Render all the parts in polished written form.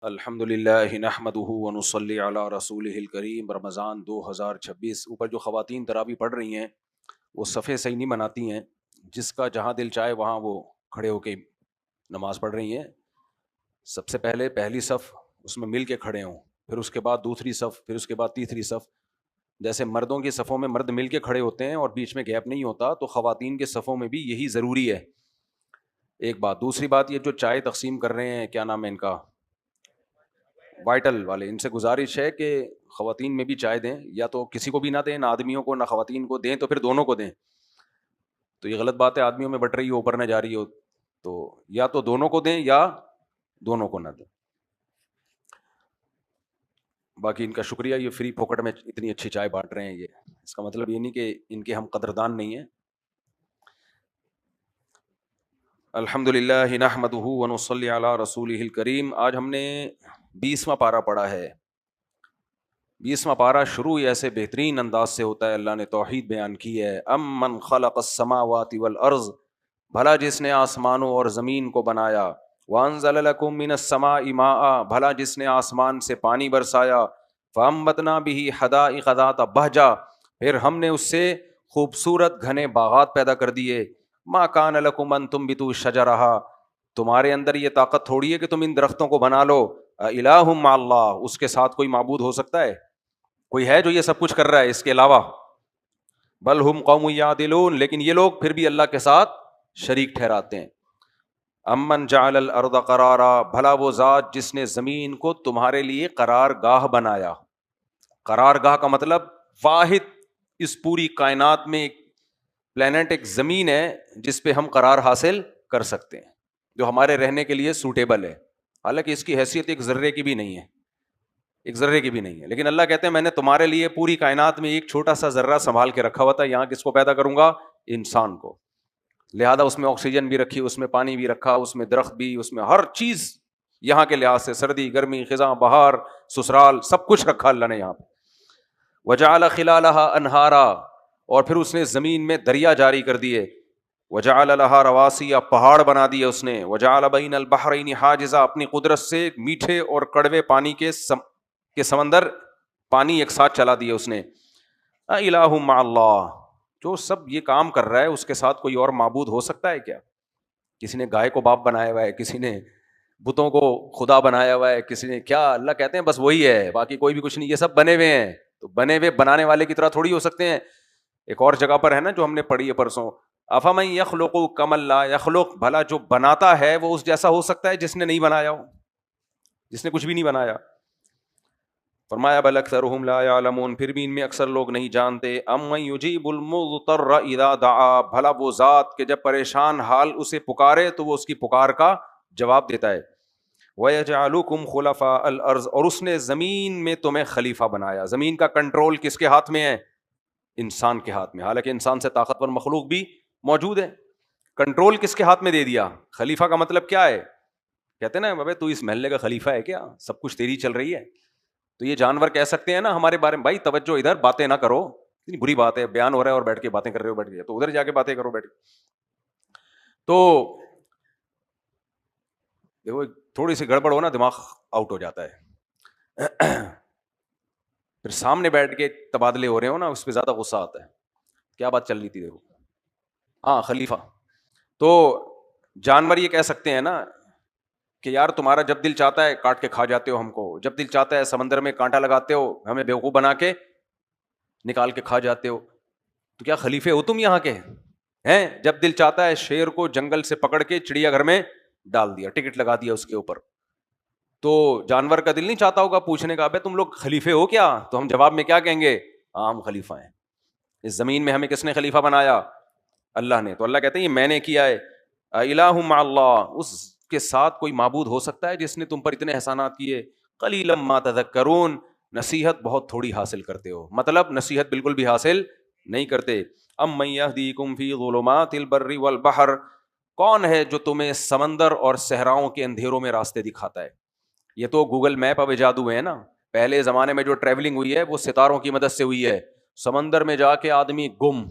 الحمد للہ نحمدہ ونصلی علی رسولہ الکریم۔ رمضان 2026 اوپر جو خواتین تراویح پڑھ رہی ہیں وہ صفیں صحیح نہیں بناتی ہیں، جس کا جہاں دل چاہے وہاں وہ کھڑے ہو کے نماز پڑھ رہی ہیں۔ سب سے پہلے پہلی صف اس میں مل کے کھڑے ہوں، پھر اس کے بعد دوسری صف، پھر اس کے بعد تیسری صف۔ جیسے مردوں کی صفوں میں مرد مل کے کھڑے ہوتے ہیں اور بیچ میں گیپ نہیں ہوتا، تو خواتین کے صفوں میں بھی یہی ضروری ہے۔ ایک بات، دوسری بات، یہ جو چائے تقسیم کر رہے ہیں، کیا نام ہے ان کا، وائٹل والے، ان سے گزارش ہے کہ خواتین میں بھی چائے دیں، یا تو کسی کو بھی نہ دیں، نہ آدمیوں کو نہ خواتین کو دیں، تو پھر دونوں کو دیں۔ تو یہ غلط بات ہے، آدمیوں میں بٹ رہی ہو اوپر نہ جا رہی ہو، تو یا تو دونوں کو دیں یا دونوں کو نہ دیں۔ باقی ان کا شکریہ، یہ فری پھوکٹ میں اتنی اچھی چائے بانٹ رہے ہیں، یہ اس کا مطلب یہ نہیں کہ ان کے ہم قدردان نہیں ہیں۔ الحمد للہ نحمدہ ونصلی علی رسولہ الکریم۔ آج ہم نے 20واں پارہ پڑھا ہے۔ 20واں پارہ شروع ہی ایسے بہترین انداز سے ہوتا ہے، اللہ نے توحید بیان کی ہے۔ من خلق السماوات والارض، بھلا جس نے آسمانوں اور زمین کو بنایا، وانزل لکم من السماء ماء، بھلا جس نے آسمان سے پانی برسایا، فانبتنا به حدائق ذات بہجہ، پھر ہم نے اس سے خوبصورت گھنے باغات پیدا کر دیے۔ ما کان لکم ان تنبتوا الشجرہ، تمہارے اندر یہ طاقت تھوڑی ہے کہ تم ان درختوں کو بنا لو۔ الہ مع اللہ، اس کے ساتھ کوئی معبود ہو سکتا ہے؟ کوئی ہے جو یہ سب کچھ کر رہا ہے اس کے علاوہ؟ بل ہم قوم یعدلون، لیکن یہ لوگ پھر بھی اللہ کے ساتھ شریک ٹھہراتے ہیں۔ امن جعل الارض قرارا، بھلا وہ ذات جس نے زمین کو تمہارے لیے قرار گاہ بنایا۔ قرار گاہ کا مطلب واحد اس پوری کائنات میں ایک پلینٹ، ایک زمین ہے جس پہ ہم قرار حاصل کر سکتے ہیں، جو ہمارے رہنے کے لیے سوٹیبل ہے، حالانکہ اس کی حیثیت ایک ذرے کی بھی نہیں ہے، ایک ذرے کی بھی نہیں ہے، لیکن اللہ کہتے ہیں میں نے تمہارے لیے پوری کائنات میں ایک چھوٹا سا ذرہ سنبھال کے رکھا ہوا تھا، یہاں کس کو پیدا کروں گا؟ انسان کو۔ لہذا اس میں آکسیجن بھی رکھی، اس میں پانی بھی رکھا، اس میں درخت بھی، اس میں ہر چیز یہاں کے لحاظ سے، سردی گرمی خزاں بہار سسرال، سب کچھ رکھا اللہ نے یہاں پہ۔ وجعل خلالہا انہارا، اور پھر اس نے زمین میں دریا جاری کر دیے۔ وجعل لہا رواسی، پہاڑ بنا دیے اس نے۔ وجعل بین البحرین حاجزا، اپنی قدرت سے میٹھے اور کڑوے پانی کے سمندر پانی ایک ساتھ چلا دیے اس نے۔ الہ مع اللہ، جو سب یہ کام کر رہا ہے اس کے ساتھ کوئی اور معبود ہو سکتا ہے کیا؟ کسی نے گائے کو باپ بنایا ہوا ہے، کسی نے بتوں کو خدا بنایا ہوا ہے، کسی نے کیا، اللہ کہتے ہیں بس وہی ہے، باقی کوئی بھی کچھ نہیں، یہ سب بنے ہوئے ہیں۔ تو بنے ہوئے بنانے والے کی طرح تھوڑی ہو سکتے ہیں۔ ایک اور جگہ پر ہے نا جو ہم نے پڑھی ہے پرسوں، افمن یخلق کمن لا یخلق، بھلا جو بناتا ہے وہ اس جیسا ہو سکتا ہے جس نے نہیں بنایا ہو، جس نے کچھ بھی نہیں بنایا۔ فرمایا بل اکثرهم لا يعلمون، پھر بھی ان میں اکثر لوگ نہیں جانتے۔ امن یجیب المضطر اذا دعا، بھلا وہ ذات کہ جب پریشان حال اسے پکارے تو وہ اس کی پکار کا جواب دیتا ہے۔ وَيَجْعَلُكُمْ خُلَفَاءَ الْأَرْضِ، اور اس نے زمین میں تمہیں خلیفہ بنایا۔ زمین کا کنٹرول کس کے ہاتھ میں ہے؟ انسان کے ہاتھ میں، حالانکہ انسان سے طاقتور مخلوق بھی موجود ہے۔ کنٹرول کس کے ہاتھ میں دے دیا؟ خلیفہ کا مطلب کیا ہے؟ کہتے ہیں نا بھائی تو اس محلے کا خلیفہ ہے کیا، سب کچھ تیری چل رہی ہے؟ تو یہ جانور کہہ سکتے ہیں نا ہمارے بارے میں، بھائی توجہ ادھر، باتیں نہ کرو، اتنی بری بات ہے، بیان ہو رہا ہے اور بیٹھ کے باتیں کر رہے ہو، بیٹھ کے تو ادھر جا کے باتیں کرو بیٹھ کے۔ تو دیکھو تھوڑی سی گڑبڑ ہو نا دماغ آؤٹ ہو جاتا ہے، پھر سامنے بیٹھ کے تبادلے ہو رہے ہو نا اس پہ زیادہ غصہ آتا ہے۔ کیا بات چل رہی تھی دیکھو، ہاں خلیفہ۔ تو جانور یہ کہہ سکتے ہیں نا کہ یار تمہارا جب دل چاہتا ہے کاٹ کے کھا جاتے ہو ہم کو، جب دل چاہتا ہے سمندر میں کانٹا لگاتے ہو، ہمیں بیوقوف بنا کے نکال کے کھا جاتے ہو، تو کیا خلیفے ہو تم یہاں کے ہیں؟ جب دل چاہتا ہے شیر کو جنگل سے پکڑ کے چڑیا گھر میں ڈال دیا، ٹکٹ لگا دیا اس کے اوپر، تو جانور کا دل نہیں چاہتا ہوگا پوچھنے کا، بے تم لوگ خلیفے ہو کیا؟ تو ہم جواب میں کیا کہیں گے؟ ہم خلیفہ ہیں، اس زمین میں ہمیں کس نے خلیفہ بنایا؟ اللہ نے۔ تو اللہ کہتے ہیں یہ میں نے کیا ہے۔ الہ مع اللہ، اس کے ساتھ کوئی معبود ہو سکتا ہے جس نے تم پر اتنے احسانات کیے؟ قلیلا ما تذکرون، نصیحت بہت تھوڑی حاصل کرتے ہو، مطلب نصیحت بالکل بھی حاصل نہیں کرتے۔ من یہدیکم فی ظلمات البر والبحر، کون ہے جو تمہیں سمندر اور صحراؤں کے اندھیروں میں راستے دکھاتا ہے؟ یہ تو گوگل میپ اب ایجاد ہوئے ہیں نا، پہلے زمانے میں جو ٹریولنگ ہوئی ہے وہ ستاروں کی مدد سے ہوئی ہے۔ سمندر میں جا کے آدمی گم،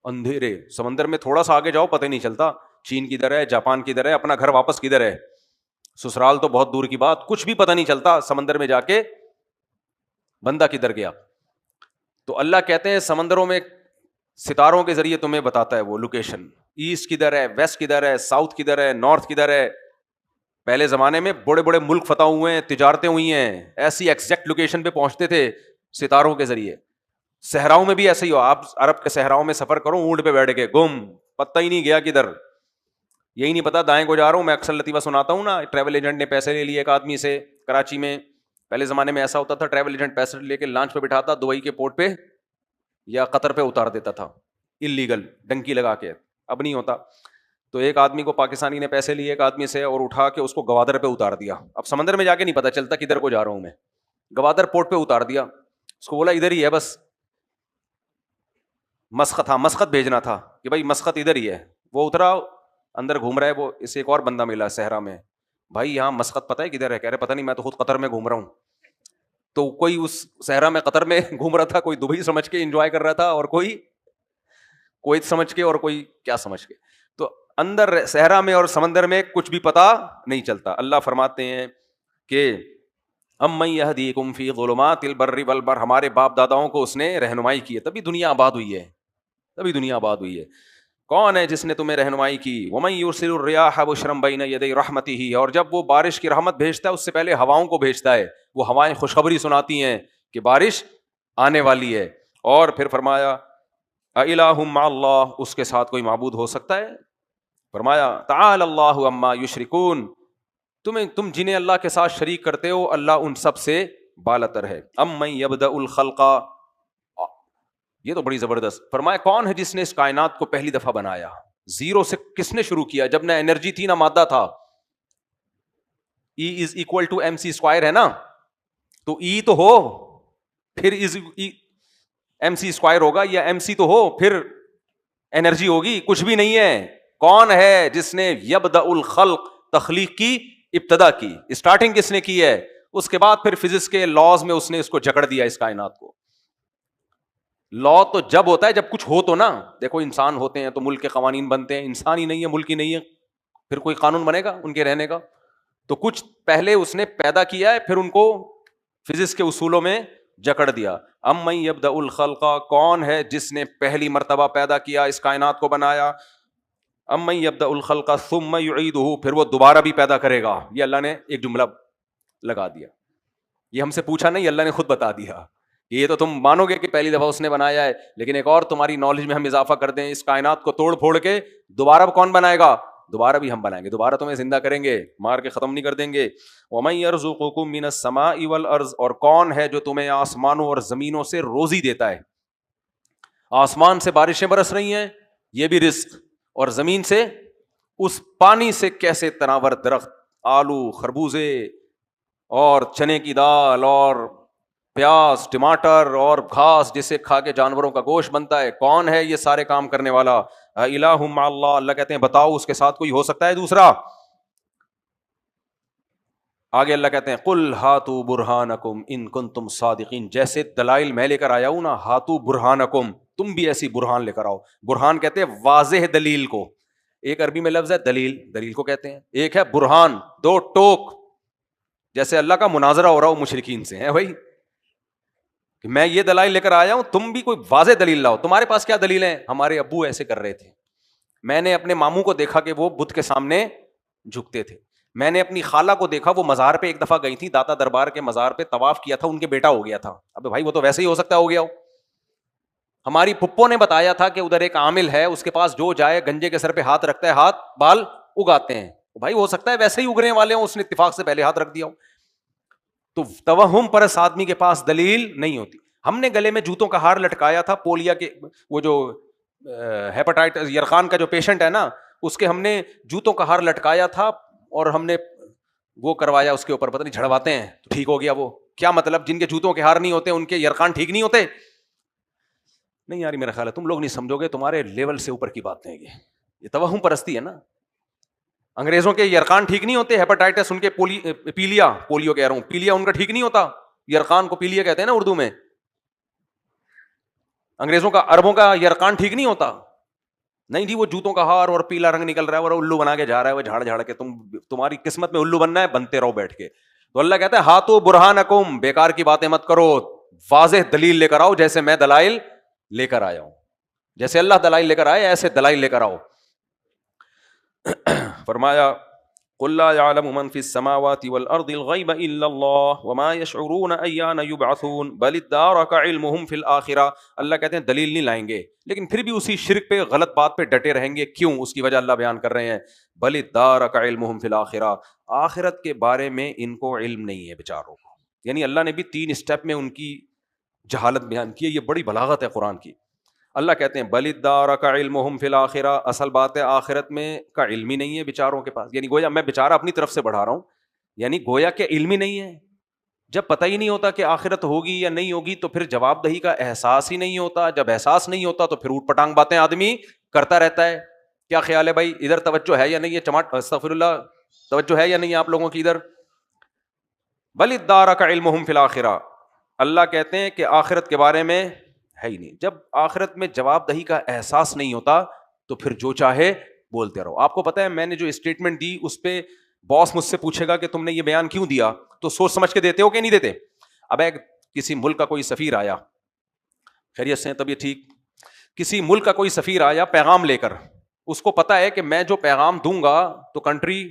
اندھیرے، سمندر میں تھوڑا سا آگے جاؤ پتہ نہیں چلتا چین کدھر ہے، جاپان کدھر ہے، اپنا گھر واپس کدھر ہے۔ سسرال تو بہت دور کی بات, کچھ بھی پتہ نہیں چلتا سمندر میں جا کے بندہ کدھر گیا. تو اللہ کہتے ہیں سمندروں میں ستاروں کے ذریعے تمہیں بتاتا ہے وہ لوکیشن, ایسٹ کدھر ہے, ویسٹ کدھر ہے, ساؤتھ کدھر ہے, نارتھ کدھر ہے. پہلے زمانے میں بڑے بڑے ملک فتح ہوئے ہیں, تجارتیں ہوئی ہیں, ایسی ایگزیکٹ لوکیشن پہ پہنچتے تھے ستاروں کے ذریعے. صحراؤں میں بھی ایسا ہی ہو, آپ عرب کے صحراؤں میں سفر کرو, اونٹ پہ بیٹھ کے گم, پتہ ہی نہیں گیا کدھر, یہی نہیں پتا دائیں کو جا رہا ہوں. میں اکثر لطیفہ سناتا ہوں نا, ٹریول ایجنٹ نے پیسے لے لیے ایک آدمی سے کراچی میں. پہلے زمانے میں ایسا ہوتا تھا, ٹریول ایجنٹ پیسے لے کے لانچ پہ بٹھاتا, دبئی کے پورٹ پہ یا قطر پہ اتار دیتا تھا اللیگل ڈنکی لگا کے. اب نہیں ہوتا. تو ایک آدمی کو پاکستانی نے پیسے لیے ایک آدمی سے اور اٹھا کے اس کو گوادر پہ اتار دیا. اب سمندر میں جا کے نہیں پتا چلتا کدھر کو جا رہا ہوں میں, گوادر پورٹ پہ اتار دیا. اس کو بولا ادھر ہی ہے بس, مسقط, ہاں مسقط بھیجنا تھا کہ بھائی مسقط ادھر ہی ہے. وہ اترا, اندر گھوم رہا ہے, وہ اسے ایک اور بندہ ملا صحرا میں, بھائی یہاں مسقط پتہ ہے کدھر ہے؟ کہہ رہے پتہ نہیں, میں تو خود قطر میں گھوم رہا ہوں. تو کوئی اس صحرا میں قطر میں گھوم رہا تھا, کوئی دبئی سمجھ کے انجوائے کر رہا تھا, اور کوئی کویت سمجھ کے, اور کوئی کیا سمجھ کے. تو اندر صحرا میں اور سمندر میں کچھ بھی پتا نہیں چلتا. اللہ فرماتے ہیں کہ امن یہدیکم فی ظلمات البر والبحر, ہمارے باپ داداؤں کو اس نے رہنمائی کی ہے, تبھی دنیا آباد ہوئی ہے, تبھی دنیا آباد ہوئی ہے. کون ہے جس نے تمہیں رہنمائی کی؟ ومن یرسل الرياح بشرا بین یدی رحمتہ, اور جب وہ بارش کی رحمت بھیجتا ہے اس سے پہلے ہواؤں کو بھیجتا ہے, وہ ہوائیں خوشخبری سناتی ہیں کہ بارش آنے والی ہے. اور پھر فرمایا اِلٰہ مع اللہ, اس کے ساتھ کوئی معبود ہو سکتا ہے؟ فرمایا تعالی اللہ عما یشرکون, تم جنہیں اللہ کے ساتھ شریک کرتے ہو اللہ ان سب سے بالاتر ہے. امن یبدأ الخلق, یہ تو بڑی زبردست. فرمایا کون ہے جس نے اس کائنات کو پہلی دفعہ بنایا؟ زیرو سے کس نے شروع کیا جب نہ انرجی تھی نہ مادہ تھا؟ E is equal to mc square ہے نا, تو E تو ہو پھر mc اسکوائر ہوگا, یا mc تو ہو پھر انرجی ہوگی, کچھ بھی نہیں ہے. کون ہے جس نے یبدأ الخلق, تخلیق کی ابتدا کی, اسٹارٹنگ کس نے کی ہے؟ اس کے بعد پھر فزکس کے لاز میں اس نے اس کو جکڑ دیا اس کائنات کو. لا تو جب ہوتا ہے جب کچھ ہو تو نا. دیکھو انسان ہوتے ہیں تو ملک کے قوانین بنتے ہیں, انسان ہی نہیں ہے, ملک ہی نہیں ہے, پھر کوئی قانون بنے گا ان کے رہنے کا؟ تو کچھ پہلے اس نے پیدا کیا ہے, پھر ان کو فزکس کے اصولوں میں جکڑ دیا. امن یبدأ الخلق, کون ہے جس نے پہلی مرتبہ پیدا کیا اس کائنات کو بنایا؟ امن یبدأ الخلق ثم یعیدہ, پھر وہ دوبارہ بھی پیدا کرے گا. یہ اللہ نے ایک جملہ لگا دیا, یہ ہم سے پوچھا نہیں, اللہ نے خود بتا دیا. یہ تو تم مانو گے کہ پہلی دفعہ اس نے بنایا ہے, لیکن ایک اور تمہاری نالج میں ہم اضافہ کر دیں, اس کائنات کو توڑ پھوڑ کے دوبارہ کون بنائے گا؟ دوبارہ بھی ہم بنائیں گے, دوبارہ تمہیں زندہ کریں گے, مار کے ختم نہیں کر دیں گے. وَمَن يَرْزُقُكُم مِّنَ السَّمَاءِ وَالْأَرْضِ, اور کون ہے جو تمہیں آسمانوں اور زمینوں سے روزی دیتا ہے؟ آسمان سے بارشیں برس رہی ہیں, یہ بھی رزق, اور زمین سے اس پانی سے کیسے تناور درخت, آلو, خربوزے اور چنے کی دال اور پیاز, ٹماٹر اور گھاس جسے کھا کے جانوروں کا گوشت بنتا ہے. کون ہے یہ سارے کام کرنے والا؟ الہ مع اللہ, اللہ کہتے ہیں بتاؤ اس کے ساتھ کوئی ہو سکتا ہے دوسرا؟ آگے اللہ کہتے ہیں قل ہاتوا برہانکم ان کنتم صادقین, جیسے دلائل میں لے کر آیا ہوں نا, ہاتوا برہانکم, تم بھی ایسی برہان لے کر آؤ. برہان کہتے ہیں واضح دلیل کو, ایک عربی میں لفظ ہے دلیل, دلیل کو کہتے ہیں, ایک ہے برہان, دو ٹوک. جیسے اللہ کا مناظرہ ہو رہا ہو مشرکین سے, ہے بھائی کہ میں یہ دلائل لے کر آیا ہوں, تم بھی کوئی واضح دلیل لاؤ. تمہارے پاس کیا دلیل ہے؟ ہمارے ابو ایسے کر رہے تھے, میں نے اپنے ماموں کو دیکھا کہ وہ بت کے سامنے جھکتے تھے, میں نے اپنی خالہ کو دیکھا وہ مزار پہ ایک دفعہ گئی تھی, داتا دربار کے مزار پہ طواف کیا تھا, ان کے بیٹا ہو گیا تھا. اب بھائی وہ تو ویسے ہی ہو سکتا ہو گیا ہو. ہماری پھپھو نے بتایا تھا کہ ادھر ایک عامل ہے, اس کے پاس جو جائے گنجے کے سر پہ ہاتھ رکھتا ہے, ہاتھ بال اگاتے ہیں. بھائی ہو سکتا ہے ویسے ہی اگنے والے ہوں, اس نے اتفاق سے پہلے ہاتھ رکھ دیا ہو. تو توہم پرست آدمی کے پاس دلیل نہیں ہوتی. ہم نے گلے میں جوتوں کا ہار لٹکایا تھا, پولیا کے وہ جو ہیپاٹائٹس یرقان کا جو پیشنٹ ہے نا, اس کے ہم نے جوتوں کا ہار لٹکایا تھا, اور ہم نے وہ کروایا اس کے اوپر, پتہ نہیں جھڑواتے ہیں تو ٹھیک ہو گیا. وہ کیا مطلب؟ جن کے جوتوں کے ہار نہیں ہوتے ان کے یرقان ٹھیک نہیں ہوتے؟ نہیں یار میرا خیال ہے تم لوگ نہیں سمجھو گے, تمہارے لیول سے اوپر کی بات نہیں. یہ توہم پرستی ہے نا. انگریزوں کے یرقان ٹھیک نہیں ہوتے, ہیپاٹائٹس ان کے پیلیا, پولیو کہہ رہا ہوں, پیلیا ان کا ٹھیک نہیں ہوتا, یرقان کو پیلیا کہتے ہیں نا اردو میں. انگریزوں کا, عربوں کا یرقان ٹھیک نہیں ہوتا. نہیں جی وہ جوتوں کا ہار اور پیلا رنگ نکل رہا ہے اور الو بنا کے جا رہا ہے وہ جھاڑ جھاڑ کے، تمہاری قسمت میں الو بننا ہے، بنتے رہو بیٹھ کے. تو اللہ کہتا ہے ہاتھو برہانکم، بیکار کی باتیں مت کرو، واضح دلیل لے کر آؤ، جیسے میں دلائل لے کر آیا ہوں، جیسے اللہ دلائل لے کر آئے ایسے دلائل لے کر آؤ. فرمایا قل لا يعلم من في السماوات والارض الغيب الا الله وما يشعرون ايان يبعثون بل ادارك علمهم في الاخره. اللہ کہتے ہیں دلیل نہیں لائیں گے لیکن پھر بھی اسی شرک پہ غلط بات پہ ڈٹے رہیں گے. کیوں؟ اس کی وجہ اللہ بیان کر رہے ہیں. بل ادارك علمهم في الاخره، آخرت کے بارے میں ان کو علم نہیں ہے بیچاروں کو. یعنی اللہ نے بھی 3 اسٹیپ میں ان کی جہالت بیان کی ہے. یہ بڑی بلاغت ہے قرآن کی. اللہ کہتے ہیں بل ادارک علمہم فی الاخرہ، اصل بات ہے آخرت میں کا علم ہی نہیں ہے بیچاروں کے پاس. یعنی گویا میں بیچارہ اپنی طرف سے بڑھا رہا ہوں، یعنی گویا کہ علم ہی نہیں ہے. جب پتہ ہی نہیں ہوتا کہ آخرت ہوگی یا نہیں ہوگی تو پھر جواب دہی کا احساس ہی نہیں ہوتا. جب احساس نہیں ہوتا تو پھر اوٹ پٹانگ باتیں آدمی کرتا رہتا ہے. کیا خیال ہے بھائی، ادھر توجہ ہے یا نہیں ہے؟ استغفر اللہ، توجہ ہے یا نہیں آپ لوگوں کی ادھر؟ بل ادارک علمہم فی الاخرہ، اللہ کہتے ہیں کہ آخرت کے بارے میں ہے ہی نہیں. جب آخرت میں جواب دہی کا احساس نہیں ہوتا تو پھر جو چاہے بولتے رہو. آپ کو پتا ہے میں نے جو اسٹیٹمنٹ دی اس پہ باس مجھ سے پوچھے گا کہ تم نے یہ بیان کیوں دیا، تو سوچ سمجھ کے دیتے ہو کہ نہیں دیتے؟ اب ایک کسی ملک کا کوئی سفیر آیا، خیریت سے طبیعت ٹھیک، کسی ملک کا کوئی سفیر آیا پیغام لے کر، اس کو پتا ہے کہ میں جو پیغام دوں گا تو کنٹری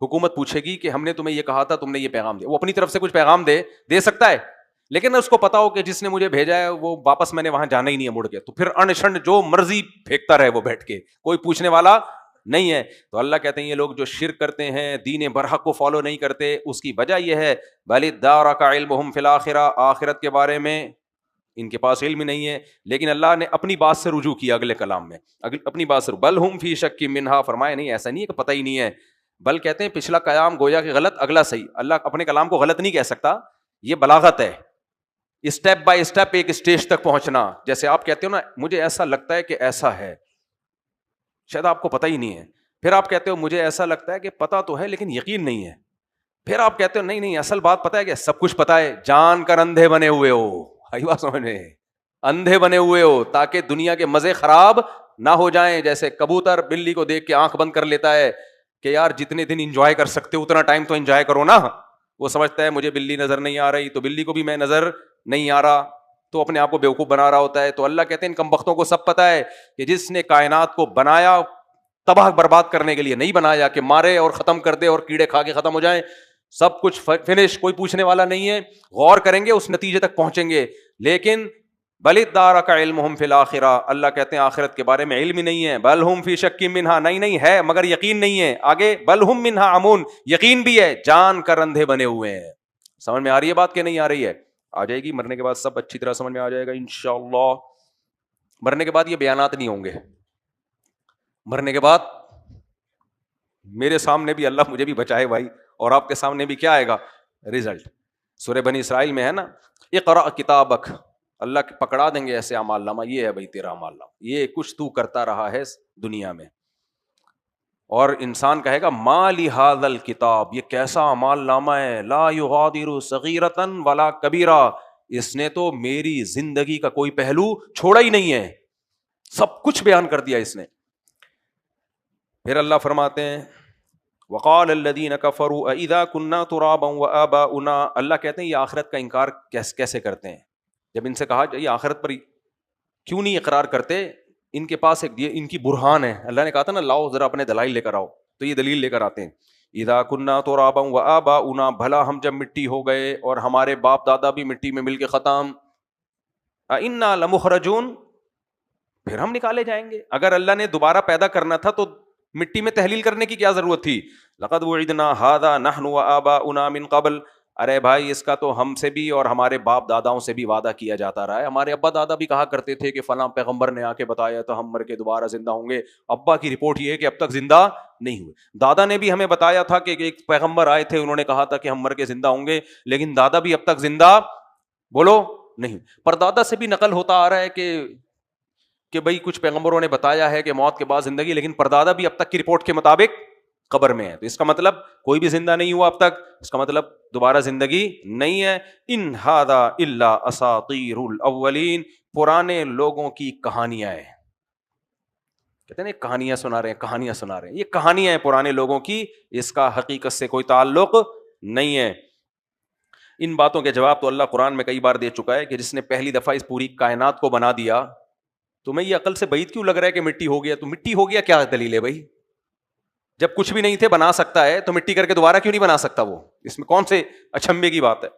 حکومت پوچھے گی کہ ہم نے تمہیں یہ کہا تھا، تم نے یہ پیغام دیا. وہ اپنی طرف سے کچھ پیغام دے سکتا ہے، لیکن اس کو پتا ہو کہ جس نے مجھے بھیجا ہے وہ واپس میں نے وہاں جانا ہی نہیں ہے مڑ کے، تو پھر انشنڈ جو مرضی پھینکتا رہے وہ بیٹھ کے، کوئی پوچھنے والا نہیں ہے. تو اللہ کہتے ہیں یہ لوگ جو شرک کرتے ہیں، دین برحق کو فالو نہیں کرتے، اس کی وجہ یہ ہے بل ادارک علمہم فی الاخرہ، آخرت کے بارے میں ان کے پاس علم نہیں ہے. لیکن اللہ نے اپنی بات سے رجوع کیا اگلے کلام میں، اپنی بات سے بل ہم فی شک منہا، فرمایا نہیں ایسا نہیں ہے کہ پتہ ہی نہیں ہے، بل کہتے ہیں پچھلا قیام گویا کہ غلط اگلا صحیح. اللہ اپنے کلام کو غلط نہیں کہہ سکتا، یہ بلاغت ہے. اسٹیپ بائی اسٹیپ ایک اسٹیج تک پہنچنا. جیسے آپ کہتے ہو نا مجھے ایسا لگتا ہے کہ ایسا ہے، شاید آپ کو پتہ ہی نہیں ہے. پھر آپ کہتے ہو مجھے ایسا لگتا ہے کہ پتہ تو ہے لیکن یقین نہیں ہے. پھر آپ کہتے ہو نہیں اصل بات پتہ ہے کہ سب کچھ پتہ ہے، جان کر اندھے بنے ہوئے ہو. آئی بات سمجھ میں؟ اندھے بنے ہوئے ہو تاکہ دنیا کے مزے خراب نہ ہو جائیں. جیسے کبوتر بلی کو دیکھ کے آنکھ بند کر لیتا ہے کہ یار جتنے دن انجوائے کر سکتے اتنا ٹائم تو انجوائے کرو نا. وہ سمجھتا ہے مجھے بلی نظر نہیں آ رہی تو بلی کو بھی میں نظر نہیں آ رہا، تو اپنے آپ کو بیوقوف بنا رہا ہوتا ہے. تو اللہ کہتے ہیں ان کمبختوں کو سب پتہ ہے کہ جس نے کائنات کو بنایا تباہ برباد کرنے کے لیے نہیں بنایا کہ مارے اور ختم کر دے اور کیڑے کھا کے ختم ہو جائیں. سب کچھ فنش، کوئی پوچھنے والا نہیں ہے. غور کریں گے اس نتیجے تک پہنچیں گے. لیکن بل ادارک علمہم فی الاخرہ، اللہ کہتے ہیں آخرت کے بارے میں علم ہی نہیں ہے. بل ہم فی شک منہا، نہیں ہے مگر یقین نہیں ہے. آگے بل ہم منہا عمون، یقین بھی ہے، جان کر اندھے بنے ہوئے ہیں. سمجھ میں آ رہی ہے بات کہ نہیں آ رہی ہے؟ آ جائے گی، مرنے کے بعد سب اچھی طرح سمجھ میں آ جائے گا انشاءاللہ. مرنے کے بعد یہ بیانات نہیں ہوں گے. مرنے کے بعد میرے سامنے بھی اللہ مجھے بھی بچائے بھائی، اور آپ کے سامنے بھی کیا آئے گا؟ رزلٹ. سورہ بنی اسرائیل میں ہے نا اقرأ کتابک، اللہ پکڑا دیں گے ایسے اعمال نامہ، یہ ہے بھائی تیرا اعمال نامہ، یہ کچھ تو کرتا رہا ہے دنیا میں. اور انسان کہے گا ما لہذا الکتاب، یہ کیسا اعمال نامہ ہے، لا یغادر صغیرۃ ولا کبیرہ، اس نے تو میری زندگی کا کوئی پہلو چھوڑا ہی نہیں ہے، سب کچھ بیان کر دیا اس نے. پھر اللہ فرماتے ہیں وقال الذین کفروا اذا كنا ترابا وآباؤنا، اللہ کہتے ہیں یہ آخرت کا انکار کیسے کرتے ہیں. جب ان سے کہا یہ آخرت پر کیوں نہیں اقرار کرتے، ان کے پاس ایک ان کی برہان ہے. اللہ نے کہا تھا نا لاؤ ذرا اپنے دلائل لے کر آؤ، تو یہ دلیل لے کر آتے ہیں. اذا كنا ترابا وآباؤنا، بھلا ہم جب مٹی ہو گئے اور ہمارے باپ دادا بھی مٹی میں مل کے ختم، انا لمخرجون، پھر ہم نکالے جائیں گے. اگر اللہ نے دوبارہ پیدا کرنا تھا تو مٹی میں تحلیل کرنے کی کیا ضرورت تھی؟ لقد وعدنا هذا نحن وآباؤنا من قبل، ارے بھائی اس کا تو ہم سے بھی اور ہمارے باپ داداؤں سے بھی وعدہ کیا جاتا رہا ہے. ہمارے ابا دادا بھی کہا کرتے تھے کہ فلاں پیغمبر نے آ کے بتایا تو ہم مر کے دوبارہ زندہ ہوں گے. ابا کی رپورٹ یہ ہے کہ اب تک زندہ نہیں ہوئے. دادا نے بھی ہمیں بتایا تھا کہ ایک پیغمبر آئے تھے، انہوں نے کہا تھا کہ ہم مر کے زندہ ہوں گے، لیکن دادا بھی اب تک زندہ بولو نہیں. پر دادا سے بھی نقل ہوتا آ رہا ہے کہ بھائی کچھ پیغمبروں نے بتایا ہے کہ موت کے بعد زندگی، لیکن پردادا بھی اب تک کی رپورٹ کے مطابق قبر میں ہے. تو اس کا مطلب کوئی بھی زندہ نہیں ہوا اب تک، اس کا مطلب دوبارہ زندگی نہیں ہے. ان ھذا الا اساطیر الاولین، پرانے لوگوں کی کہانیاں ہیں. کہتے ہیں کہانیاں سنا رہے ہیں، کہانیاں سنا رہے ہیں. یہ کہانیاں ہیں پرانے لوگوں کی، اس کا حقیقت سے کوئی تعلق نہیں ہے. ان باتوں کے جواب تو اللہ قرآن میں کئی بار دے چکا ہے کہ جس نے پہلی دفعہ اس پوری کائنات کو بنا دیا. تمہیں یہ عقل سے بعید کیوں لگ رہا ہے کہ مٹی ہو گیا؟ تو مٹی ہو گیا کیا دلیل ہے بھائی؟ جب کچھ بھی نہیں تھے بنا سکتا ہے تو مٹی کر کے دوبارہ کیوں نہیں بنا سکتا وہ؟ اس میں کون سے اچھمبے کی بات ہے؟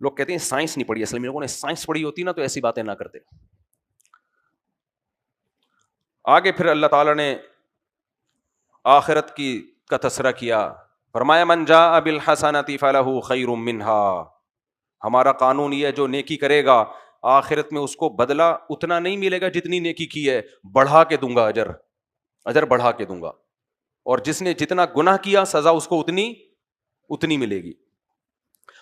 لوگ کہتے ہیں سائنس نہیں پڑھی. اصل میں لوگوں نے سائنس پڑھی ہوتی نا تو ایسی باتیں نہ کرتے. آگے پھر اللہ تعالیٰ نے آخرت کی کا تذکرہ کیا. فرمایا من جاء بالحسنۃ فلہ خیر منہا. ہمارا قانون یہ ہے جو نیکی کرے گا آخرت میں اس کو بدلہ اتنا نہیں ملے گا جتنی نیکی کی ہے، بڑھا کے دوں گا، اجر بڑھا کے دوں گا. اور جس نے جتنا گناہ کیا سزا اس کو اتنی ملے گی.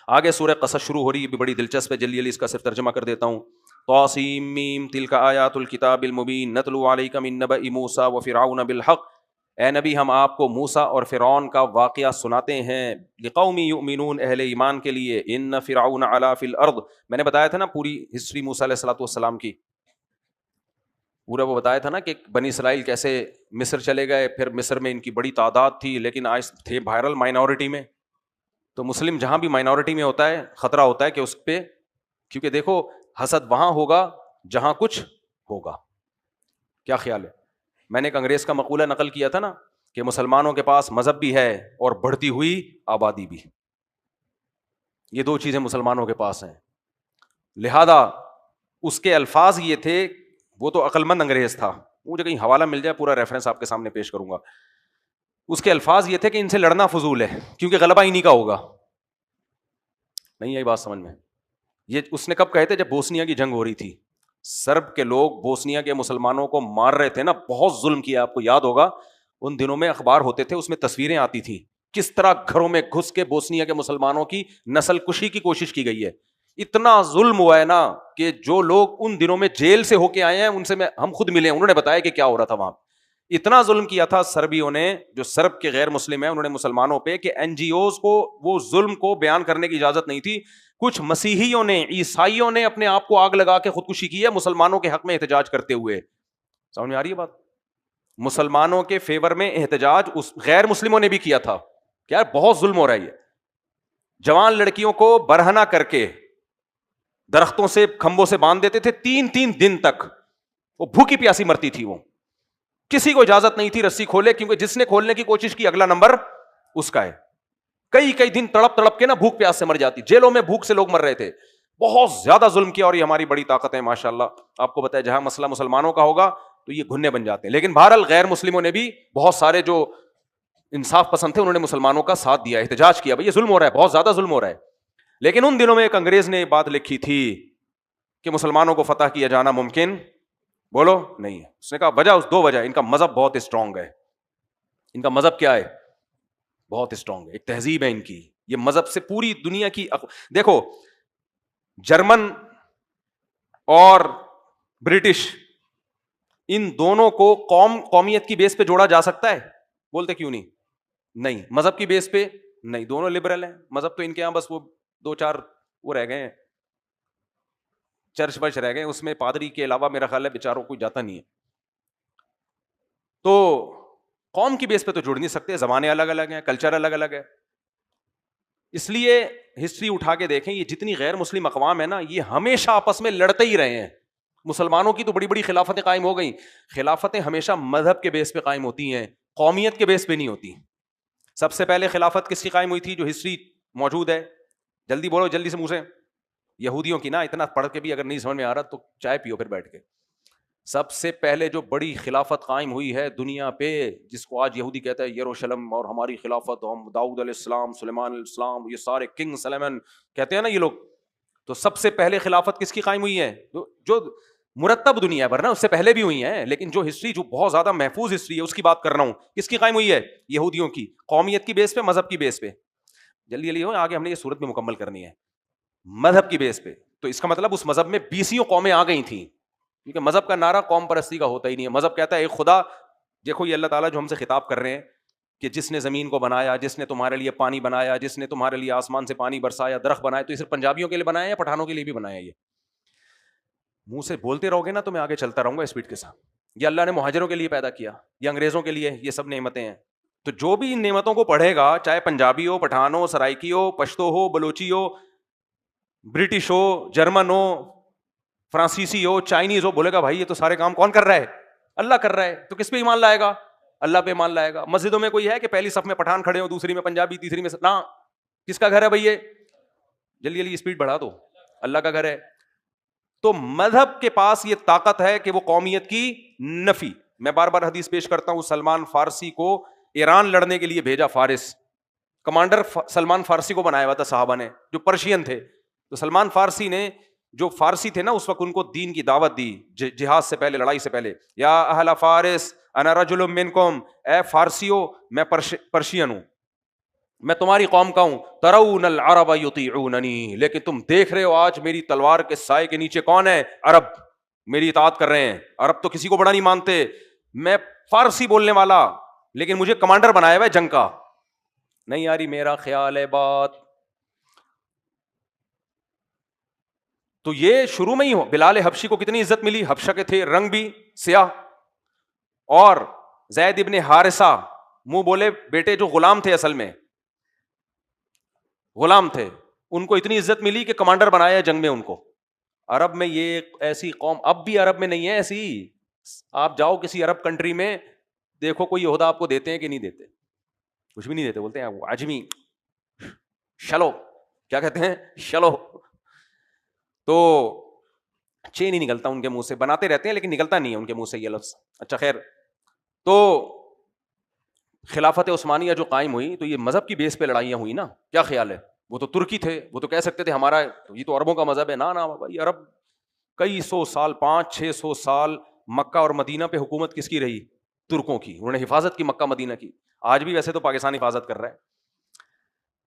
آگے سورہ قصص شروع ہو رہی ہے، بھی بڑی دلچسپ ہے. جلدی جلدی اس کا صرف ترجمہ کر دیتا ہوں. طاسیم میم تلک آیات الکتاب المبین نتلو علیک من نبأ موسیٰ وفرعون بالحق. اے نبی ہم آپ کو موسیٰ اور فرعون کا واقعہ سناتے ہیں. لقوم یؤمنون، اہل ایمان کے لیے. ان فرعون علا فی الارض، میں نے بتایا تھا نا پوری ہسٹری موسیٰ علیہ الصلوۃ والسلام کی، پورا وہ بتایا تھا نا کہ بنی اسرائیل کیسے مصر چلے گئے، پھر مصر میں ان کی بڑی تعداد تھی لیکن آج تھے وائرل مائنورٹی میں. تو مسلم جہاں بھی مائنورٹی میں ہوتا ہے خطرہ ہوتا ہے کہ اس پہ، کیونکہ دیکھو حسد وہاں ہوگا جہاں کچھ ہوگا. کیا خیال ہے؟ میں نے ایک انگریز کا مقولہ نقل کیا تھا نا کہ مسلمانوں کے پاس مذہب بھی ہے اور بڑھتی ہوئی آبادی بھی. یہ دو چیزیں مسلمانوں کے پاس ہیں. لہذا اس کے الفاظ یہ تھے، وہ تو عقل مند انگریز تھا، مجھے کہیں حوالہ مل جائے پورا ریفرنس آپ کے سامنے پیش کروں گا. اس کے الفاظ یہ تھے کہ ان سے لڑنا فضول ہے کیونکہ غلبہ انہی کا ہوگا. نہیں آئی بات سمجھ میں؟ یہ اس نے کب کہے تھے؟ جب بوسنیا کی جنگ ہو رہی تھی. سرب کے لوگ بوسنیا کے مسلمانوں کو مار رہے تھے نا، بہت ظلم کیا. آپ کو یاد ہوگا ان دنوں میں اخبار ہوتے تھے، اس میں تصویریں آتی تھیں کس طرح گھروں میں گھس کے بوسنیا کے مسلمانوں کی نسل کشی کی کوشش کی گئی ہے. اتنا ظلم ہوا ہے نا کہ جو لوگ ان دنوں میں جیل سے ہو کے آئے ہیں ان سے ہم خود ملے ہیں، انہوں نے بتایا کہ کیا ہو رہا تھا وہاں. اتنا ظلم کیا تھا سربیوں نے، جو سرب کے غیر مسلم ہیں انہوں نے مسلمانوں پہ، کہ این جی اوز کو وہ ظلم کو بیان کرنے کی اجازت نہیں تھی. کچھ مسیحیوں نے، عیسائیوں نے اپنے آپ کو آگ لگا کے خودکشی کی ہے مسلمانوں کے حق میں احتجاج کرتے ہوئے. سمجھ میں آ رہی ہے بات؟ مسلمانوں کے فیور میں احتجاج اس غیر مسلموں نے بھی کیا تھا. کیا بہت ظلم ہو رہا ہے. یہ جوان لڑکیوں کو برہنہ کر کے درختوں سے کھمبوں سے باندھ دیتے تھے 3 دن تک، وہ بھوکی پیاسی مرتی تھی. وہ کسی کو اجازت نہیں تھی رسی کھولے، کیونکہ جس نے کھولنے کی کوشش کی اگلا نمبر اس کا ہے. کئی دن تڑپ کے نا بھوک پیاس سے مر جاتی. جیلوں میں بھوک سے لوگ مر رہے تھے. بہت زیادہ ظلم کیا، اور یہ ہماری بڑی طاقت ہے ماشاءاللہ. آپ کو بتایا جہاں مسئلہ مسلمانوں کا ہوگا تو یہ گھننے بن جاتے ہیں. لیکن بہرحال غیر مسلموں نے بھی، بہت سارے جو انصاف پسند تھے انہوں نے مسلمانوں کا ساتھ دیا، احتجاج کیا. بھائی یہ ظلم ہو رہا ہے، بہت زیادہ ظلم ہو رہا ہے. لیکن ان دنوں میں ایک انگریز نے بات لکھی تھی کہ مسلمانوں کو فتح کیا جانا ممکن بولو نہیں ہے. اس نے کہا وجہ، اس 2 وجہ. ان کا مذہب بہت اسٹرانگ ہے. ان کا مذہب کیا ہے؟ بہت اسٹرانگ ہے. ایک تہذیب ہے ان کی، یہ مذہب سے پوری دنیا کی دیکھو جرمن اور برٹش، ان دونوں کو قومیت کی بیس پہ جوڑا جا سکتا ہے؟ بولتے کیوں نہیں. مذہب کی بیس پہ نہیں. دونوں لبرل ہیں. مذہب تو ان کے یہاں بس وہ 2-4 وہ رہ گئے ہیں، چرچ برچ رہ گئے، اس میں پادری کے علاوہ میرا خیال ہے بیچاروں کوئی جاتا نہیں ہے. تو قوم کی بیس پہ تو جڑ نہیں سکتے. زبانیں الگ الگ ہیں، کلچر الگ الگ ہے. اس لیے ہسٹری اٹھا کے دیکھیں، یہ جتنی غیر مسلم اقوام ہے نا، یہ ہمیشہ آپس میں لڑتے ہی رہے ہیں. مسلمانوں کی تو بڑی بڑی خلافتیں قائم ہو گئیں. خلافتیں ہمیشہ مذہب کے بیس پہ قائم ہوتی ہیں، قومیت کے بیس پہ نہیں ہوتی. سب سے پہلے خلافت کس کی قائم ہوئی تھی جو ہسٹری موجود ہے؟ جلدی بولو، جلدی سے منہ سے. یہودیوں کی نا. اتنا پڑھ کے بھی اگر نہیں سمجھ میں آ رہا تو چائے پیو پھر بیٹھ کے. سب سے پہلے جو بڑی خلافت قائم ہوئی ہے دنیا پہ، جس کو آج یہودی کہتا ہے یروشلم اور ہماری خلافت، ہم داؤد علیہ السلام، سلیمان علیہ السلام، یہ سارے کنگ سلیمان کہتے ہیں نا یہ لوگ. تو سب سے پہلے خلافت کس کی قائم ہوئی ہے؟ جو مرتب دنیا پر نا، اس سے پہلے بھی ہوئی ہیں، لیکن جو ہسٹری جو بہت زیادہ محفوظ ہسٹری ہے اس کی بات کر رہا ہوں. کس کی قائم ہوئی ہے؟ یہودیوں کی. قومیت کی بیس پہ، مذہب کی بیس پہ. جلدی جلدی ہو، آگے ہم نے یہ صورت میں مکمل کرنی ہے. مذہب کی بیس پہ، تو اس کا مطلب اس مذہب میں 20 قومیں آ گئی تھیں، کیونکہ مذہب کا نعرہ قوم پرستی کا ہوتا ہی نہیں ہے. مذہب کہتا ہے ایک خدا. دیکھو یہ اللہ تعالیٰ جو ہم سے خطاب کر رہے ہیں کہ جس نے زمین کو بنایا، جس نے تمہارے لیے پانی بنایا، جس نے تمہارے لیے آسمان سے پانی برسایا، درخت بنایا، تو یہ صرف پنجابیوں کے لیے بنایا یا پٹھانوں کے لیے بھی بنایا؟ یہ منہ سے بولتے رہو گے نا تو میں آگے چلتا رہوں گا اسپیڈ کے ساتھ. یہ اللہ نے مہاجروں کے لیے پیدا کیا، یہ انگریزوں کے لیے، یہ سب نعمتیں ہیں. تو جو بھی ان نعمتوں کو پڑھے گا، چاہے پنجابی ہو، پٹھان ہو، سرائکی ہو، پشتو ہو، بلوچی ہو، برٹش ہو، جرمن ہو، فرانسیسی ہو، چائنیز ہو، بولے گا بھائی یہ تو سارے کام کون کر رہا ہے؟ اللہ کر رہا ہے. تو کس پہ ایمان لائے گا؟ اللہ پہ ایمان لائے گا. مسجدوں میں کوئی ہے کہ پہلی صف میں پٹھان کھڑے ہو، دوسری میں پنجابی، تیسری میں نہ. کس کا گھر ہے بھائی یہ؟ جلدی جلدی اسپیڈ بڑھا دو. اللہ کا گھر ہے. تو مذہب کے پاس یہ طاقت ہے کہ وہ قومیت کی نفی. میں بار بار حدیث پیش کرتا ہوں، سلمان فارسی کو ایران لڑنے کے لیے بھیجا. فارس کمانڈر سلمان فارسی کو بنایا ہوا تھا صحابہ نے، جو پرشین تھے. تو سلمان فارسی نے، جو فارسی تھے نا اس وقت، ان کو دین کی دعوت دی جہاد سے پہلے، لڑائی سے پہلے. یا اہل فارس انا رجل منکم، اے فارسیو میں پرشین ہوں، میں تمہاری قوم کا ہوں. ترون العرب یطیعوننی، لیکن تم دیکھ رہے ہو آج میری تلوار کے سائے کے نیچے کون ہے؟ عرب میری اطاعت کر رہے ہیں. عرب تو کسی کو بڑا نہیں مانتے. میں فارسی بولنے والا، لیکن مجھے کمانڈر بنایا ہوا ہے جنگ کا. نہیں یاری میرا خیال ہے بات. تو یہ شروع میں ہی ہو. بلال حبشی کو کتنی عزت ملی، حبشہ کے تھے، رنگ بھی سیاہ. اور زید ابن حارثہ، منہ بولے بیٹے، جو غلام تھے، اصل میں غلام تھے، ان کو اتنی عزت ملی کہ کمانڈر بنایا جنگ میں ان کو. عرب میں یہ ایسی قوم اب بھی عرب میں نہیں ہے ایسی. آپ جاؤ کسی عرب کنٹری میں، دیکھو کوئی عہدہ آپ کو دیتے ہیں کہ نہیں دیتے؟ کچھ بھی نہیں دیتے. بولتے ہیں عجمی شلو، کیا کہتے ہیں؟ شلو. تو چین ہی نکلتا ان کے منہ سے. بناتے رہتے ہیں لیکن نکلتا نہیں ہے ان کے منہ سے یہ لفظ. اچھا خیر. تو خلافت عثمانیہ جو قائم ہوئی، تو یہ مذہب کی بیس پہ لڑائیاں ہوئی نا. کیا خیال ہے؟ وہ تو ترکی تھے، وہ تو کہہ سکتے تھے ہمارا یہ تو عربوں کا مذہب ہے. نا بھائی، عرب کئی سو سال، 500-600 سال مکہ اور مدینہ پہ حکومت کس کی رہی؟ ترکوں کی. انہوں نے حفاظت کی مکہ مدینہ کی. آج بھی ویسے تو پاکستان حفاظت کر رہا ہے.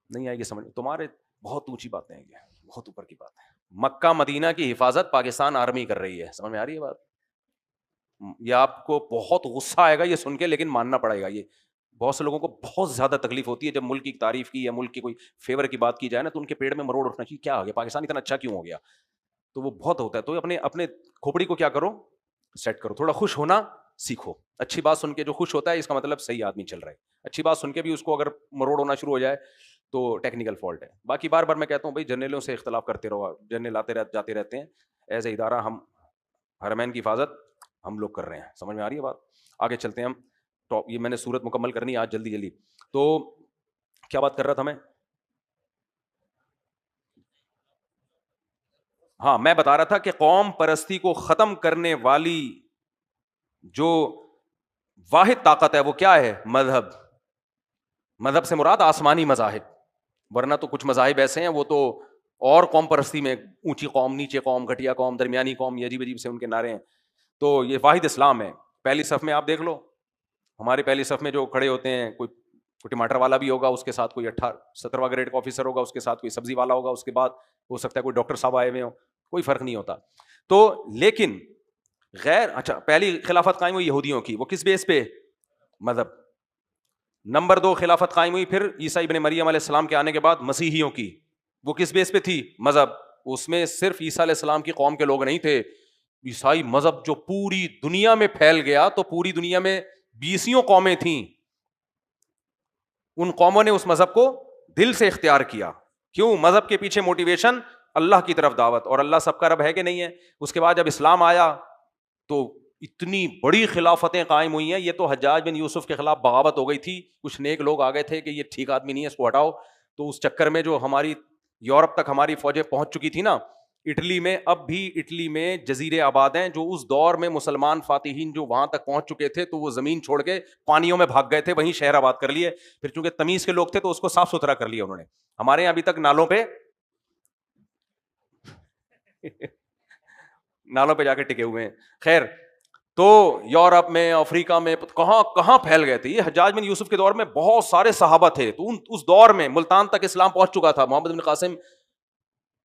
نہیں آئے گی سمجھ تمہارے، بہت اونچی باتیں ہیں یہ، بہت اوپر کی بات ہے. مکہ مدینہ کی حفاظت پاکستان آرمی کر رہی ہے. سمجھ میں آ رہی ہے بات؟ یہ آپ کو بہت غصہ آئے گا یہ سن کے، لیکن ماننا پڑے گا. یہ بہت سے لوگوں کو بہت زیادہ تکلیف ہوتی ہے جب ملک کی تعریف کی یا ملک کی کوئی فیور کی بات کی جائے نا، تو ان کے پیڑ میں مروڑ اٹھنا چاہیے. کیا آ گیا پاکستان اتنا اچھا کیوں ہو گیا؟ تو وہ بہت ہوتا ہے. تو اپنے کھوپڑی کو کیا کرو، سیٹ کرو. تھوڑا خوش ہونا سیکھو. اچھی بات سن کے جو خوش ہوتا ہے اس کا مطلب صحیح آدمی چل رہا ہے. اچھی بات سن کے بھی اس کو اگر مروڑ ہونا شروع ہو جائے تو ٹیکنیکل فالٹ ہے. باقی بار بار میں کہتا ہوں بھائی، جرنیلوں سے اختلاف کرتے رہو. جرنیل آتے جاتے رہتے ہیں. ایز اے ادارہ ہم حرمین کی حفاظت ہم لوگ کر رہے ہیں. سمجھ میں آ رہی ہے بات؟ آگے چلتے ہیں ہم. یہ میں نے صورت مکمل کرنی ہے آج جلدی جلدی. تو کیا بات کر رہا تھا میں؟ ہاں، میں بتا رہا تھا کہ قوم پرستی کو ختم کرنے والی جو واحد طاقت ہے وہ کیا ہے؟ مذہب. مذہب سے مراد آسمانی مذاہب، ورنہ تو کچھ مذاہب ایسے ہیں وہ تو اور قوم پرستی میں اونچی قوم، نیچے قوم، گھٹیا قوم، درمیانی قوم، یہ عجیب عجیب سے ان کے نعرے ہیں. تو یہ واحد اسلام ہے. پہلی صف میں آپ دیکھ لو، ہمارے پہلی صف میں جو کھڑے ہوتے ہیں، کوئی ٹماٹر والا بھی ہوگا، اس کے ساتھ کوئی 17واں گریڈ کا آفیسر ہوگا، اس کے ساتھ کوئی سبزی والا ہوگا، اس کے بعد ہو سکتا ہے کوئی ڈاکٹر صاحب آئے ہوئے ہوں. کوئی فرق نہیں ہوتا. تو لیکن اچھا، پہلی خلافت قائم ہوئی یہودیوں کی، وہ کس بیس پہ؟ مذہب. نمبر 2 خلافت قائم ہوئی پھر عیسیٰ ابن مریم علیہ السلام کے آنے کے بعد مسیحیوں کی. وہ کس بیس پہ تھی؟ مذہب. اس میں صرف عیسیٰ علیہ السلام کی قوم کے لوگ نہیں تھے. عیسائی مذہب جو پوری دنیا میں پھیل گیا، تو پوری دنیا میں 20 قومیں تھیں. ان قوموں نے اس مذہب کو دل سے اختیار کیا. کیوں؟ مذہب کے پیچھے موٹیویشن اللہ کی طرف دعوت، اور اللہ سب کا رب ہے کہ نہیں ہے. اس کے بعد جب اسلام آیا تو اتنی بڑی خلافتیں قائم ہوئی ہیں. یہ تو حجاج بن یوسف کے خلاف بغاوت ہو گئی تھی. کچھ نیک لوگ آ گئے تھے کہ یہ ٹھیک آدمی نہیں ہے، اس کو ہٹاؤ. تو اس چکر میں جو ہماری یورپ تک ہماری فوجیں پہنچ چکی تھی نا، اٹلی میں، اب بھی اٹلی میں جزیرے آباد ہیں جو اس دور میں مسلمان فاتحین جو وہاں تک پہنچ چکے تھے تو وہ زمین چھوڑ کے پانیوں میں بھاگ گئے تھے، وہیں شہر آباد کر لیے. پھر چونکہ تمیز کے لوگ تھے تو اس کو صاف ستھرا کر لیا انہوں نے. ہمارے یہاں ابھی تک نالوں پہ جا کے ٹکے ہوئے ہیں. خیر، تو یورپ میں، افریقہ میں، کہاں کہاں پھیل گئے تھے. یہ حجاج بن یوسف کے دور میں بہت سارے صحابہ تھے. تو اس دور میں ملتان تک اسلام پہنچ چکا تھا. محمد بن قاسم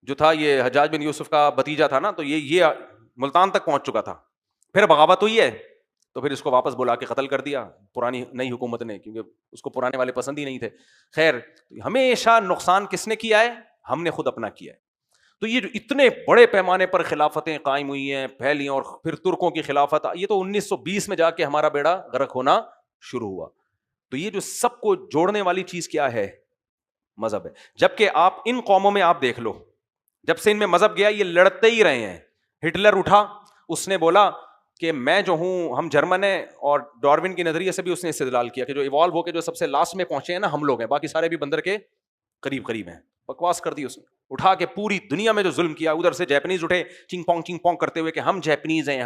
جو تھا، یہ حجاج بن یوسف کا بھتیجا تھا نا، تو یہ ملتان تک پہنچ چکا تھا. پھر بغاوت ہوئی ہے تو پھر اس کو واپس بلا کے قتل کر دیا پرانی نئی حکومت نے، کیونکہ اس کو پرانے والے پسند ہی نہیں تھے. خیر، ہمیشہ نقصان کس نے کیا ہے؟ ہم نے خود اپنا کیا ہے. تو یہ جو اتنے بڑے پیمانے پر خلافتیں قائم ہوئی ہیں، پھیلی، اور پھر ترکوں کی خلافت، یہ تو 1920 میں جا کے ہمارا بیڑا غرق ہونا شروع ہوا. تو یہ جو سب کو جوڑنے والی چیز کیا ہے؟ مذہب ہے. جبکہ آپ ان قوموں میں آپ دیکھ لو، جب سے ان میں مذہب گیا یہ لڑتے ہی رہے ہیں. ہٹلر اٹھا، اس نے بولا کہ میں جو ہوں، ہم جرمن ہیں، اور ڈارون کے نظریے سے بھی اس نے استدلال کیا کہ جو ایوالو ہو کے جو سب سے لاسٹ میں پہنچے ہیں نا ہم لوگ ہیں، باقی سارے بھی بندر کے قریب قریب ہیں. بکواس کر دی اس نے، اٹھا کے پوری دنیا میں جو ظلم کیا. ادھر سے جیپنیز اٹھے چنگ پونگ کرتے ہوئے کہ ہم جیپنیز ہیں،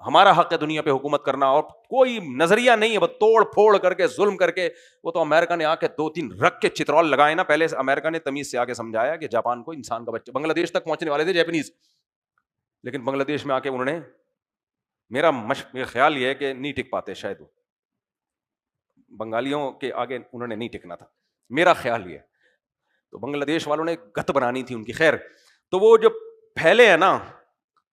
ہمارا حق ہے دنیا پہ حکومت کرنا، اور کوئی نظریہ نہیں ہے، بس توڑ پھوڑ کر کے ظلم کر کے. وہ تو امریکہ نے آ کے 2-3 رکھ کے چترول لگائے نا. پہلے امریکہ نے تمیز سے آ کے سمجھایا کہ جاپان کو انسان کا بچہ. بنگلہ دیش تک پہنچنے والے تھے جیپنیز، لیکن بنگلہ دیش میں آ کے انہوں نے، میرا خیال یہ ہے کہ نہیں ٹک پاتے شاید، وہ بنگالیوں کے آگے انہوں نے نہیں ٹکنا تھا، میرا خیال یہ ہے. تو بنگلہ دیش والوں نے گت بنانی تھی ان کی. خیر، تو وہ جو پھیلے ہیں نا،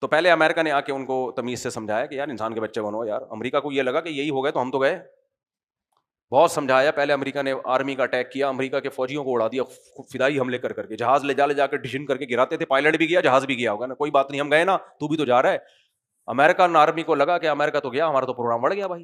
تو پہلے امریکہ نے آ کے ان کو تمیز سے سمجھایا کہ یار انسان کے بچے بنو یار. امریکہ کو یہ لگا کہ یہی ہو گئے تو ہم تو گئے. بہت سمجھایا. پہلے امریکہ نے آرمی کا اٹیک کیا، امریکہ کے فوجیوں کو اڑا دیا فدائی حملے کر کے. جہاز لے جا کے ڈشن کر کے گراتے تھے. پائلٹ بھی گیا، جہاز بھی گیا ہوگا نا، کوئی بات نہیں، ہم گئے نا، تو بھی تو جا رہا ہے. امریکہ آرمی کو لگا کہ امریکہ تو گیا، ہمارا تو پروگرام بڑھ گیا بھائی.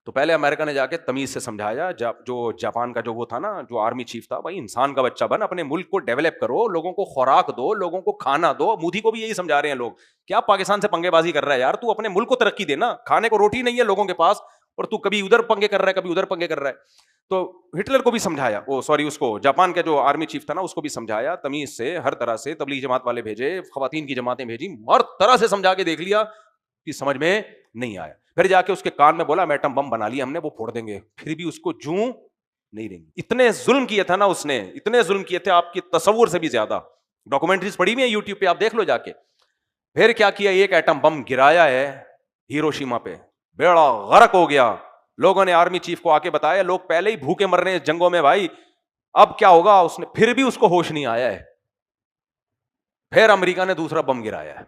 تو پہلے امریکہ نے جا کے تمیز سے سمجھایا. جو جاپان کا جو وہ تھا نا، جو آرمی چیف تھا، بھائی انسان کا بچہ بن، اپنے ملک کو ڈیولپ کرو، لوگوں کو خوراک دو، لوگوں کو کھانا دو. مودی کو بھی یہی سمجھا رہے ہیں لوگ، کیا پاکستان سے پنگے بازی کر رہا ہے یار، تو اپنے ملک کو ترقی دینا. کھانے کو روٹی نہیں ہے لوگوں کے پاس، اور تو کبھی ادھر پنگے کر رہا ہے، کبھی ادھر پنگے کر رہا ہے. تو ہٹلر کو بھی سمجھایا، اس کو جاپان کا جو آرمی چیف تھا نا، اس کو بھی سمجھایا تمیز سے، ہر طرح سے. تبلیغ جماعت والے بھیجے، خواتین کی جماعتیں بھیجی، ہر طرح سے سمجھا کے دیکھ لیا کہ سمجھ میں نہیں آیا. پھر جا کے اس کے کان میں بولا ایٹم بم بنا لیا ہم نے، وہ پھوڑ دیں گے. پھر بھی اس کو جوں نہیں دیں گے. اتنے ظلم کیے تھا نا اس نے، اتنے ظلم کیے تھے آپ کی تصور سے بھی زیادہ. ڈاکومنٹریز پڑی ہوئی ہیں یوٹیوب پہ، آپ دیکھ لو جا کے. پھر کیا کیا، ایک ایٹم بم گرایا ہے ہیروشیما پہ، بیڑا غرق ہو گیا. لوگوں نے آرمی چیف کو آ کے بتایا، لوگ پہلے ہی بھوکے مر رہے ہیں جنگوں میں بھائی، اب کیا ہوگا. اس نے پھر بھی اس کو ہوش نہیں آیا ہے. پھر امریکہ نے دوسرا بم گرایا ہے،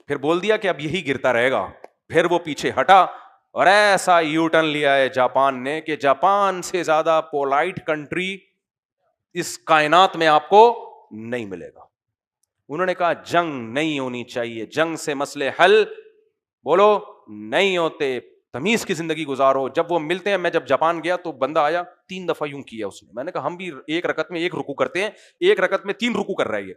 پھر بول دیا کہ اب یہی گرتا رہے گا. پھر وہ پیچھے ہٹا، اور ایسا یو ٹرن لیا ہے جاپان نے کہ جاپان سے زیادہ پولائٹ کنٹری اس کائنات میں آپ کو نہیں ملے گا. انہوں نے کہا جنگ نہیں ہونی چاہیے، جنگ سے مسئلے حل بولو نہیں ہوتے، تمیز کی زندگی گزارو. جب وہ ملتے ہیں، میں جب جاپان گیا تو بندہ آیا 3 دفعہ یوں کیا اس نے. میں نے کہا ہم بھی ایک رکعت میں 1 رکوع کرتے ہیں، ایک رکعت میں 3 رکوع کر رہا ہے یہ.